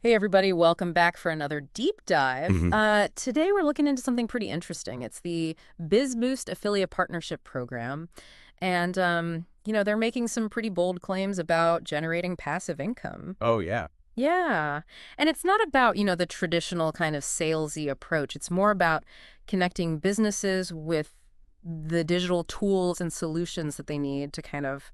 Hey everybody, welcome back for another deep dive. hmm Today we're looking into something pretty interesting. It's the BIZBoost Affiliate Partnership Program. And, they're making some pretty bold claims about generating passive income. Oh, yeah. Yeah. And it's not about, the traditional kind of salesy approach. It's more about connecting businesses with the digital tools and solutions that they need to kind of,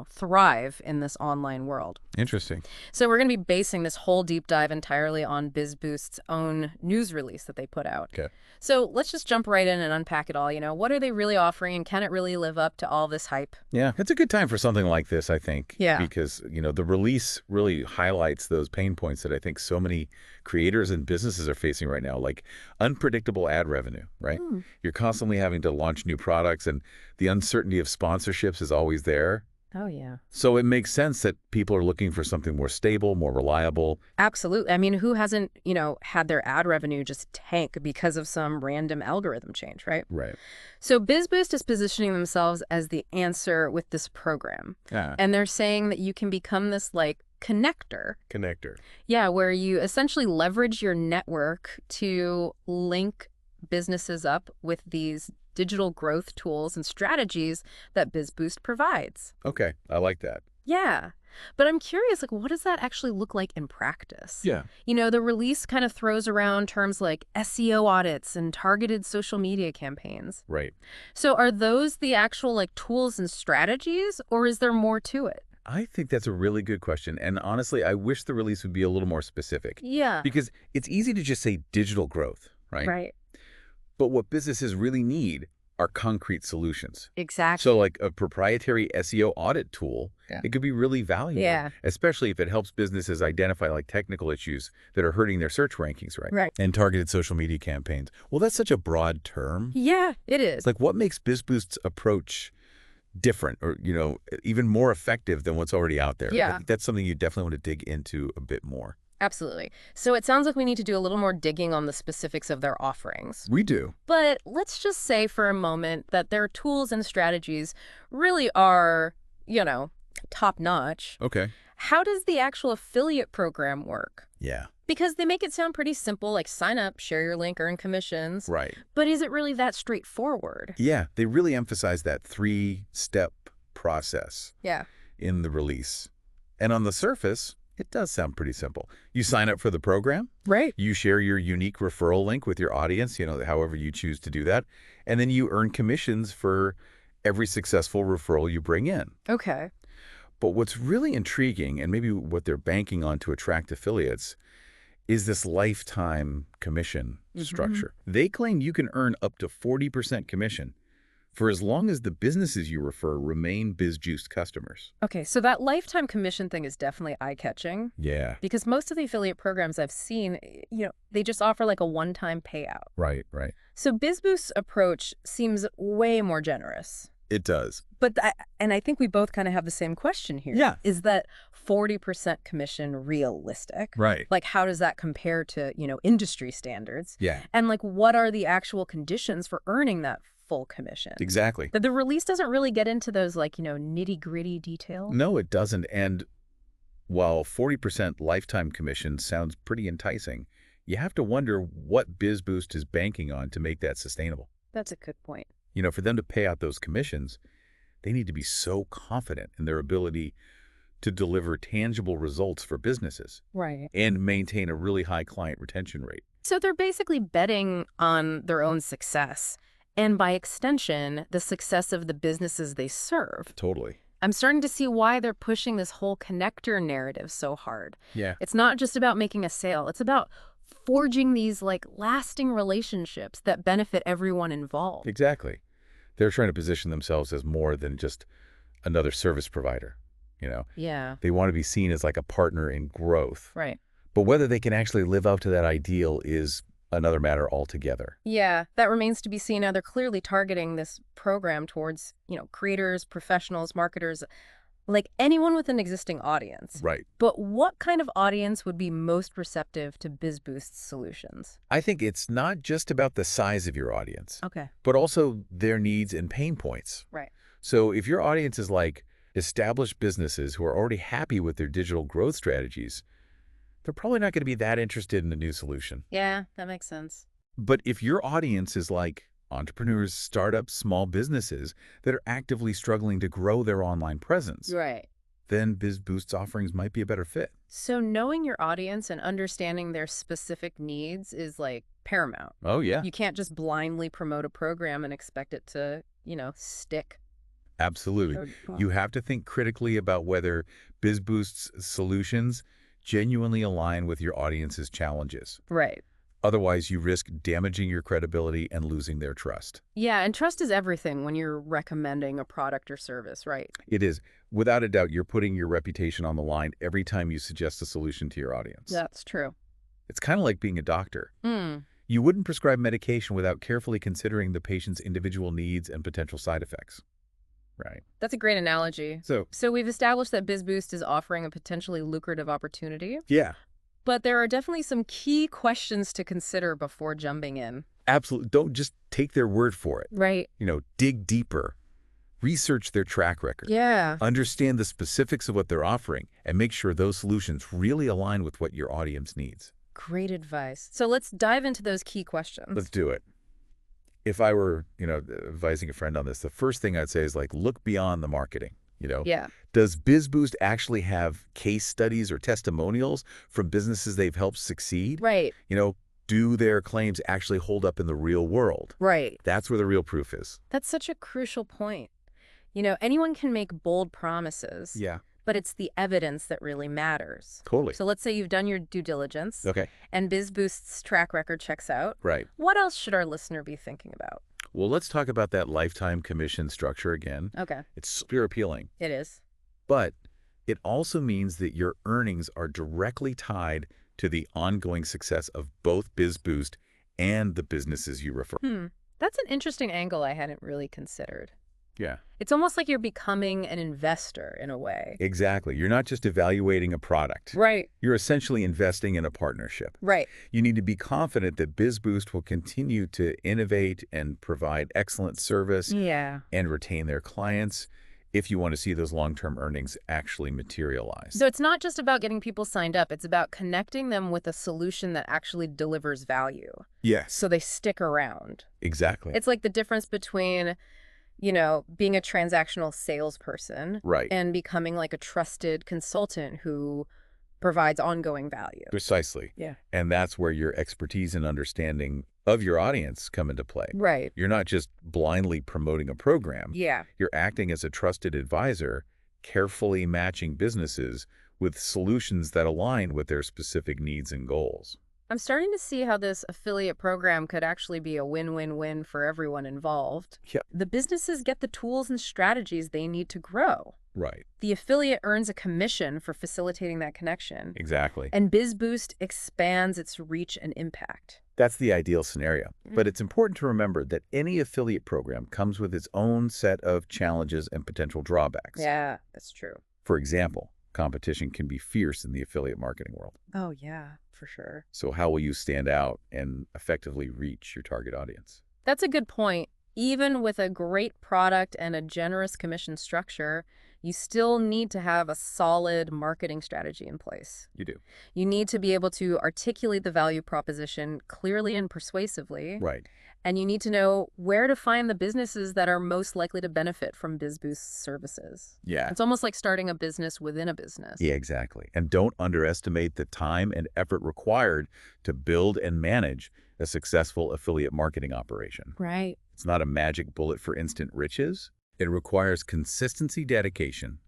thrive in this online world. Interesting. So we're going to be basing this whole deep dive entirely on BizBoost's own news release that they put out. Okay. So let's just jump right in and unpack it all. What are they really offering and can it really live up to all this hype? Yeah, it's a good time for something like this, I think. Yeah. Because, the release really highlights those pain points that I think so many creators and businesses are facing right now, like unpredictable ad revenue, right? You're constantly having to launch new products, and the uncertainty of sponsorships is always there. Oh, yeah. So it makes sense that people are looking for something more stable, more reliable. Absolutely. I mean, who hasn't, had their ad revenue just tank because of some random algorithm change, right? Right. So BizBoost is positioning themselves as the answer with this program. Yeah. And they're saying that you can become this, connector. Connector. Yeah, where you essentially leverage your network to link businesses up with these digital growth tools and strategies that BizBoost provides. Okay, I like that. Yeah. But I'm curious, what does that actually look like in practice? Yeah. The release kind of throws around terms like SEO audits and targeted social media campaigns. Right. So are those the actual tools and strategies, or is there more to it? I think that's a really good question. And honestly, I wish the release would be a little more specific. Yeah. Because it's easy to just say digital growth, right? Right. But what businesses really need are concrete solutions. Exactly. So like a proprietary SEO audit tool, it could be really valuable. Yeah. Especially if it helps businesses identify technical issues that are hurting their search rankings, right? Right. And targeted social media campaigns. Well, that's such a broad term. Yeah, it is. What makes BizBoost's approach different or, even more effective than what's already out there? Yeah. I think that's something you definitely want to dig into a bit more. Absolutely. So it sounds like we need to do a little more digging on the specifics of their offerings. We do. But let's just say for a moment that their tools and strategies really are, top-notch. Okay. How does the actual affiliate program work? Yeah. Because they make it sound pretty simple, like sign up, share your link, earn commissions. Right. But is it really that straightforward? Yeah, they really emphasize that three-step process Yeah. in the release. And on the surface, it does sound pretty simple. You sign up for the program. Right. You share your unique referral link with your audience, however you choose to do that. And then you earn commissions for every successful referral you bring in. Okay. But what's really intriguing, and maybe what they're banking on to attract affiliates, is this lifetime commission structure. They claim you can earn up to 40% commission for as long as the businesses you refer remain BizBoost customers. Okay, so that lifetime commission thing is definitely eye-catching. Yeah. Because most of the affiliate programs I've seen, they just offer a one-time payout. Right, right. So BizBoost's approach seems way more generous. It does. But I think we both kind of have the same question here. Yeah. Is that 40% commission realistic? Right. How does that compare to, industry standards? Yeah. And what are the actual conditions for earning that full commission? Exactly. The release doesn't really get into those nitty-gritty detail. No, it doesn't. And while 40% lifetime commission sounds pretty enticing, you have to wonder what BizBoost is banking on to make that sustainable. That's a good point. For them to pay out those commissions, they need to be so confident in their ability to deliver tangible results for businesses. Right. And maintain a really high client retention rate. So they're basically betting on their own success, and by extension, the success of the businesses they serve. Totally. I'm starting to see why they're pushing this whole connector narrative so hard. Yeah. It's not just about making a sale. It's about forging these lasting relationships that benefit everyone involved. Exactly. They're trying to position themselves as more than just another service provider. Yeah. They want to be seen as a partner in growth. Right. But whether they can actually live up to that ideal is another matter altogether. Yeah, that remains to be seen. Now, they're clearly targeting this program towards, creators, professionals, marketers, anyone with an existing audience. Right. But what kind of audience would be most receptive to BizBoost's solutions? I think it's not just about the size of your audience, Okay. but also their needs and pain points. Right. So if your audience is established businesses who are already happy with their digital growth strategies, they're probably not going to be that interested in a new solution. Yeah, that makes sense. But if your audience is like entrepreneurs, startups, small businesses that are actively struggling to grow their online presence, Right. then BizBoost's offerings might be a better fit. So knowing your audience and understanding their specific needs is like paramount. Oh, yeah, You can't just blindly promote a program and expect it to, stick. absolutely. You have to think critically about whether BizBoost's solutions genuinely align with your audience's challenges. Right. Otherwise, you risk damaging your credibility and losing their trust. Yeah, and trust is everything when you're recommending a product or service, right? It is. Without a doubt, you're putting your reputation on the line every time you suggest a solution to your audience. That's true. It's kind of like being a doctor. Hmm. You wouldn't prescribe medication without carefully considering the patient's individual needs and potential side effects. Right. That's a great analogy. So we've established that BizBoost is offering a potentially lucrative opportunity, Yeah, but there are definitely some key questions to consider before jumping in. absolutely. Don't just take their word for it. Right. Dig deeper. Research their track record. Yeah. Understand the specifics of what they're offering and make sure those solutions really align with what your audience needs. Great advice. So let's dive into those key questions. Let's do it. If I were, advising a friend on this, the first thing I'd say is look beyond the marketing. Yeah. Does BizBoost actually have case studies or testimonials from businesses they've helped succeed? Right. Do their claims actually hold up in the real world? Right. That's where the real proof is. That's such a crucial point. Anyone can make bold promises, Yeah, but it's the evidence that really matters. totally. So let's say you've done your due diligence Okay, and BizBoost's track record checks out. right. What else should our listener be thinking about? Well, let's talk about that lifetime commission structure again. Okay. It's super appealing, It is. but it also means that your earnings are directly tied to the ongoing success of both BizBoost and the businesses you refer. That's an interesting angle I hadn't really considered. Yeah, It's almost like you're becoming an investor in a way. exactly. You're not just evaluating a product. Right. You're essentially investing in a partnership. Right. You need to be confident that BizBoost will continue to innovate and provide excellent service Yeah. and retain their clients if you want to see those long-term earnings actually materialize. So it's not just about getting people signed up. It's about connecting them with a solution that actually delivers value Yes, so they stick around. exactly. It's like the difference between, being a transactional salesperson Right. and becoming like a trusted consultant who provides ongoing value. Precisely. Yeah. And that's where your expertise and understanding of your audience come into play. Right. You're not just blindly promoting a program. Yeah. You're acting as a trusted advisor, carefully matching businesses with solutions that align with their specific needs and goals. I'm starting to see how this affiliate program could actually be a win-win-win for everyone involved. Yeah. The businesses get the tools and strategies they need to grow. Right. The affiliate earns a commission for facilitating that connection. Exactly. And BizBoost expands its reach and impact. That's the ideal scenario. But it's important to remember that any affiliate program comes with its own set of challenges and potential drawbacks. Yeah, that's true. For example, competition can be fierce in the affiliate marketing world. Oh, yeah, for sure. So how will you stand out and effectively reach your target audience? That's a good point. Even with a great product and a generous commission structure, you still need to have a solid marketing strategy in place. You do. You need to be able to articulate the value proposition clearly and persuasively. Right. And you need to know where to find the businesses that are most likely to benefit from BizBoost's services. Yeah. It's almost like starting a business within a business. Yeah, exactly. And don't underestimate the time and effort required to build and manage a successful affiliate marketing operation. Right. It's not a magic bullet for instant riches. It requires consistency, dedication,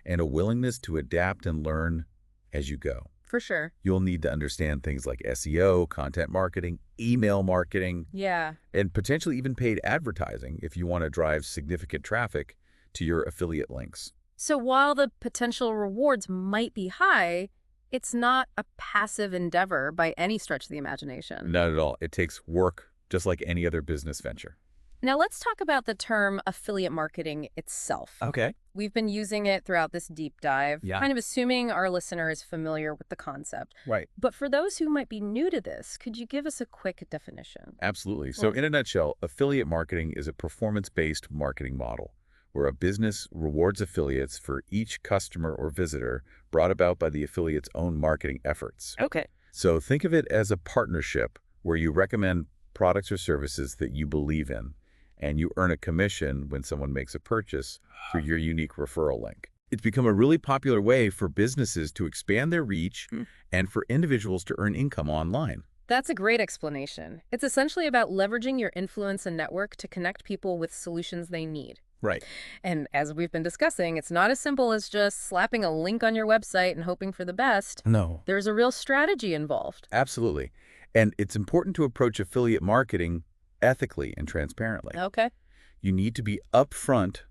and a willingness to adapt and learn as you go. For sure. You'll need to understand things like SEO, content marketing, email marketing, Yeah. and potentially even paid advertising if you want to drive significant traffic to your affiliate links. So while the potential rewards might be high, it's not a passive endeavor by any stretch of the imagination. Not at all. It takes work, just like any other business venture. Now let's talk about the term affiliate marketing itself. Okay. We've been using it throughout this deep dive, Yeah. kind of assuming our listener is familiar with the concept. Right. But for those who might be new to this, could you give us a quick definition? Absolutely. So in a nutshell, affiliate marketing is a performance-based marketing model where a business rewards affiliates for each customer or visitor brought about by the affiliate's own marketing efforts. Okay. So think of it as a partnership where you recommend products or services that you believe in, and you earn a commission when someone makes a purchase through your unique referral link. It's become a really popular way for businesses to expand their reach and for individuals to earn income online. That's a great explanation. It's essentially about leveraging your influence and network to connect people with solutions they need. Right. And as we've been discussing, it's not as simple as just slapping a link on your website and hoping for the best. No. There's a real strategy involved. Absolutely. And it's important to approach affiliate marketing ethically and transparently. Okay. You need to be upfront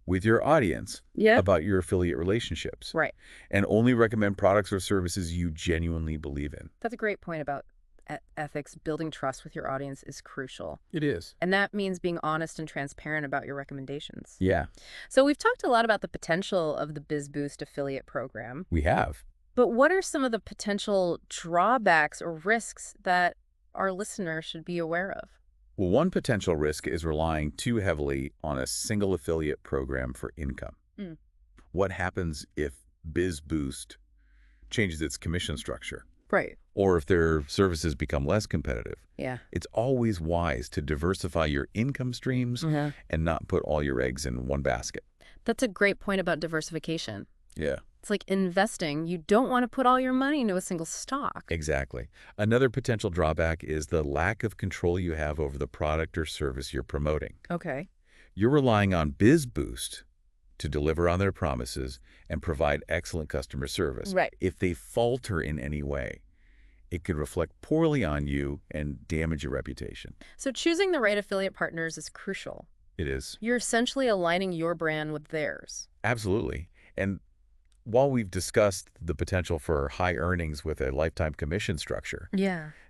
with your audience about your affiliate relationships. Right. And only recommend products or services you genuinely believe in. That's a great point about ethics. Building trust with your audience is crucial. It is. And that means being honest and transparent about your recommendations. Yeah. So we've talked a lot about the potential of the BIZBoost affiliate program. We have. But what are some of the potential drawbacks or risks that our listeners should be aware of? Well, one potential risk is relying too heavily on a single affiliate program for income. What happens if BIZBoost changes its commission structure? Right. Or if their services become less competitive? Yeah. It's always wise to diversify your income streams and not put all your eggs in one basket. That's a great point about diversification. Yeah. It's like investing. You don't want to put all your money into a single stock. Exactly. Another potential drawback is the lack of control you have over the product or service you're promoting. Okay. You're relying on BIZBoost to deliver on their promises and provide excellent customer service. Right. If they falter in any way, it could reflect poorly on you and damage your reputation. So choosing the right affiliate partners is crucial. It is. You're essentially aligning your brand with theirs. Absolutely. And while we've discussed the potential for high earnings with a lifetime commission structure,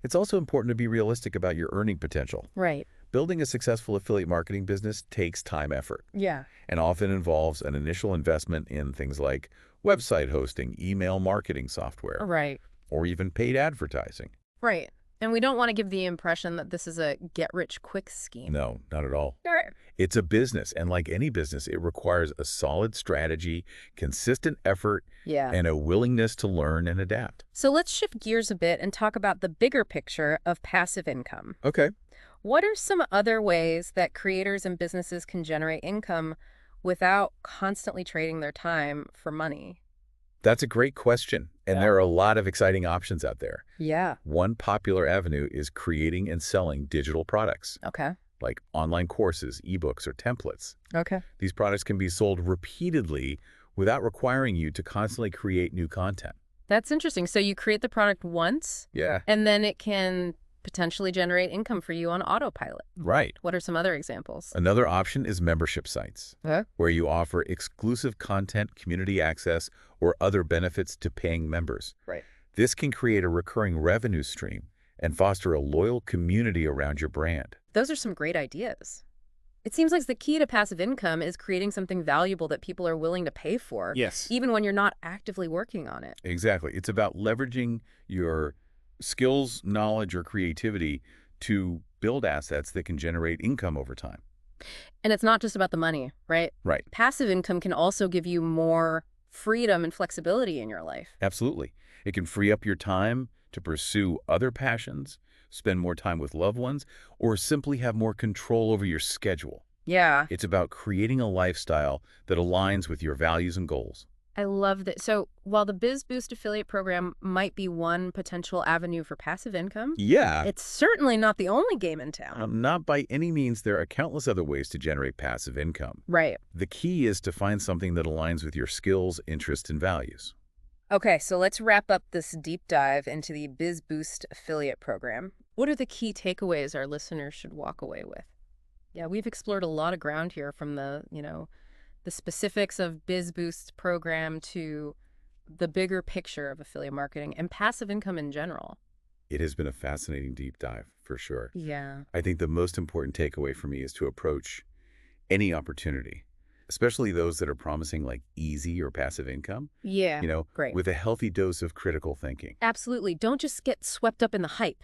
it's also important to be realistic about your earning potential. Right. Building a successful affiliate marketing business takes time, effort, and often involves an initial investment in things like website hosting, email marketing software, Right. or even paid advertising. Right. And we don't want to give the impression that this is a get-rich-quick scheme. No, not at all. Right. It's a business, and like any business, it requires a solid strategy, consistent effort, and a willingness to learn and adapt. So let's shift gears a bit and talk about the bigger picture of passive income. Okay. What are some other ways that creators and businesses can generate income without constantly trading their time for money? That's a great question, and there are a lot of exciting options out there. Yeah. One popular avenue is creating and selling digital products, Okay. like online courses, ebooks, or templates. Okay. These products can be sold repeatedly without requiring you to constantly create new content. That's interesting. So you create the product once, and then it can potentially generate income for you on autopilot. Right. What are some other examples? Another option is membership sites, where you offer exclusive content, community access, or other benefits to paying members. Right. This can create a recurring revenue stream and foster a loyal community around your brand. Those are some great ideas. It seems like the key to passive income is creating something valuable that people are willing to pay for, Yes. even when you're not actively working on it. Exactly. It's about leveraging your skills, knowledge, or creativity to build assets that can generate income over time. And it's not just about the money, right? Right. Passive income can also give you more freedom and flexibility in your life. Absolutely. It can free up your time to pursue other passions, spend more time with loved ones, or simply have more control over your schedule. Yeah. It's about creating a lifestyle that aligns with your values and goals. I love that. So while the BIZBoost affiliate program might be one potential avenue for passive income, it's certainly not the only game in town. Not by any means. There are countless other ways to generate passive income. Right. The key is to find something that aligns with your skills, interests, and values. Okay, so let's wrap up this deep dive into the BIZBoost affiliate program. What are the key takeaways our listeners should walk away with? Yeah, we've explored a lot of ground here, from the specifics of BIZBoost's program to the bigger picture of affiliate marketing and passive income in general. It has been a fascinating deep dive, for sure. Yeah. I think the most important takeaway for me is to approach any opportunity, especially those that are promising like easy or passive income, Yeah. Great. with a healthy dose of critical thinking. Absolutely. Don't just get swept up in the hype.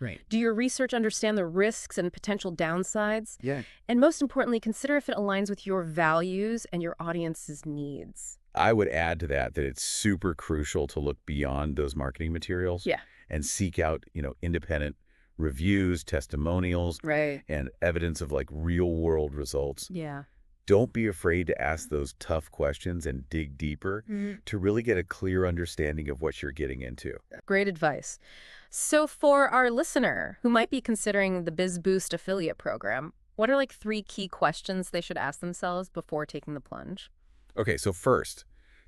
Right. Do your research understand the risks and potential downsides? Yeah. And most importantly, consider if it aligns with your values and your audience's needs. I would add to that it's super crucial to look beyond those marketing materials Yeah. and seek out, independent reviews, testimonials, Right. and evidence of like real world results. Yeah. Don't be afraid to ask those tough questions and dig deeper to really get a clear understanding of what you're getting into. Great advice. So for our listener who might be considering the BIZBoost affiliate program, what are like 3 key questions they should ask themselves before taking the plunge? Okay, so first,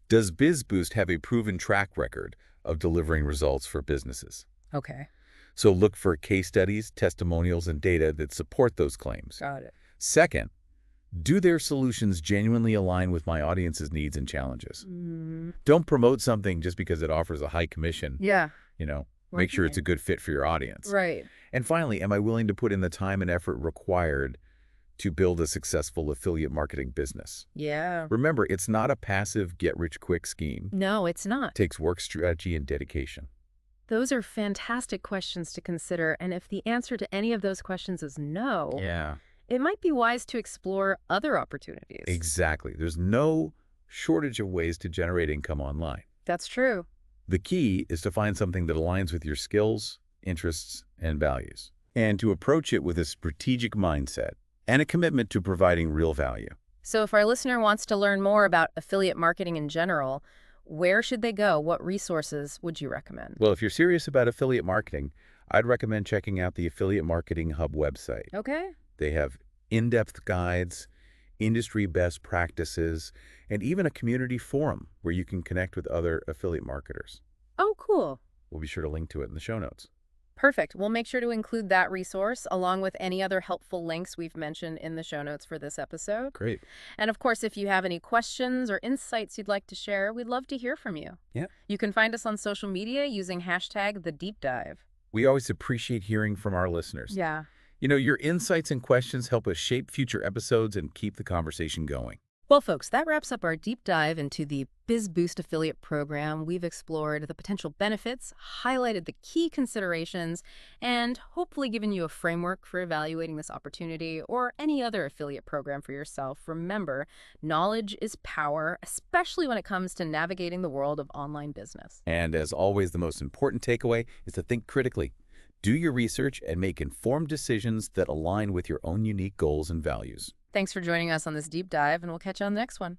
does BizBoost have a proven track record of delivering results for businesses? Okay. So look for case studies, testimonials, and data that support those claims. Got it. Second, do their solutions genuinely align with my audience's needs and challenges? Don't promote something just because it offers a high commission. Yeah. Make sure it's a good fit for your audience. Right. And finally, am I willing to put in the time and effort required to build a successful affiliate marketing business? Yeah. Remember, it's not a passive get-rich-quick scheme. No, it's not. It takes work, strategy, and dedication. Those are fantastic questions to consider, and if the answer to any of those questions is no, it might be wise to explore other opportunities. Exactly. There's no shortage of ways to generate income online. That's true. The key is to find something that aligns with your skills, interests, and values, and to approach it with a strategic mindset and a commitment to providing real value. So if our listener wants to learn more about affiliate marketing in general, where should they go? What resources would you recommend? Well, if you're serious about affiliate marketing, I'd recommend checking out the Affiliate Marketing Hub website. Okay. They have in-depth guides, industry best practices, and even a community forum where you can connect with other affiliate marketers. Oh, cool. We'll be sure to link to it in the show notes. Perfect. We'll make sure to include that resource along with any other helpful links we've mentioned in the show notes for this episode. Great. And of course, if you have any questions or insights you'd like to share, we'd love to hear from you. Yeah. You can find us on social media using #TheDeepDive. We always appreciate hearing from our listeners. Yeah. Your insights and questions help us shape future episodes and keep the conversation going. Well, folks, that wraps up our deep dive into the BizBoost affiliate program. We've explored the potential benefits, highlighted the key considerations, and hopefully given you a framework for evaluating this opportunity or any other affiliate program for yourself. Remember, knowledge is power, especially when it comes to navigating the world of online business. And as always, the most important takeaway is to think critically. Do your research and make informed decisions that align with your own unique goals and values. Thanks for joining us on this deep dive, and we'll catch you on the next one.